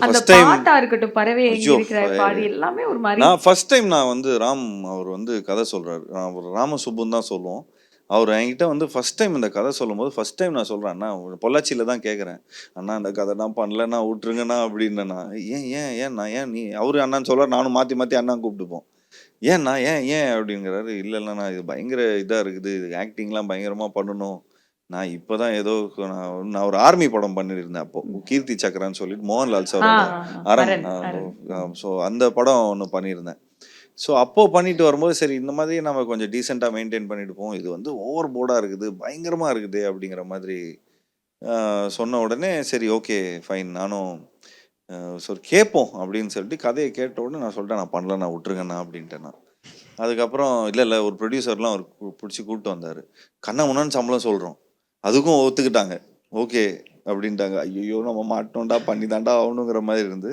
அந்த first time பாட்டா இருக்கட்டும், பறவை எங்கே ஐயோ இருக்கிறாய் பாடி எல்லாமே ஒரு மாரி நான் ஃபர்ஸ்ட் டைம் நான் வந்து ராம் அவர் வந்து கதை சொல்றாரு. அவர் ராமசுப்புன்னு தான் சொல்லுவோம். அவர் என்கிட்ட வந்து ஃபர்ஸ்ட் டைம் இந்த கதை சொல்லும்போது ஃபர்ஸ்ட் டைம் நான் சொல்றேன், அண்ணா பொள்ளாச்சியில தான் கேட்குறேன். அண்ணா இந்த கதை நான் பண்ணலண்ணா விட்டுருங்கண்ணா அப்படின்னேண்ணா. ஏன் ஏன் ஏண்ணா ஏன் நீ அவரு அண்ணான்னு சொல்றாரு, நானும் மாத்தி மாத்தி அண்ணான்னு கூப்பிட்டுப்போம். ஏண்ணா ஏன் ஏன் அப்படிங்கிறாரு. இல்ல இல்லண்ணா இது பயங்கர இதா இருக்குது. இது ஆக்டிங்லாம் பயங்கரமா பண்ணணும். நான் இப்பதான் ஏதோ நான் ஒரு ஆர்மி படம் பண்ணியிருந்தேன் அப்போ. கீர்த்தி சக்கரான்னு சொல்லிட்டு மோகன்லால் சாரோட அரண். அரண், அரண். ஸோ அந்த படம் ஒன்று பண்ணியிருந்தேன். ஸோ அப்போ பண்ணிட்டு வரும்போது சரி இந்த மாதிரி நம்ம கொஞ்சம் டீசெண்டாக மெயின்டைன் பண்ணிட்டு போவோம். இது வந்து ஓவர் போர்டாக இருக்குது, பயங்கரமா இருக்குது அப்படிங்கிற மாதிரி சொன்ன உடனே சரி ஓகே ஃபைன் நானும் சரி கேட்போம் அப்படின்னு சொல்லிட்டு கதையை கேட்ட உடனே நான் சொல்லிட்டேன், நான் பண்ணல நான் விட்டுருங்கண்ணா அப்படின்ட்டேன் நான். அதுக்கப்புறம் இல்லை இல்லை ஒரு ப்ரொடியூசர்லாம் அவர் பிடிச்சி கூப்பிட்டு வந்தார். கண்ணா முன்னான்னு சம்பளம் சொல்கிறோம், அதுக்கும் ஒத்துக்கிட்டாங்க. ஓகே அப்படின்ட்டாங்க. ஐயோ நம்ம மாட்டோம்டா பண்ணி தாண்டா ஆகணுங்கிற மாதிரி இருந்து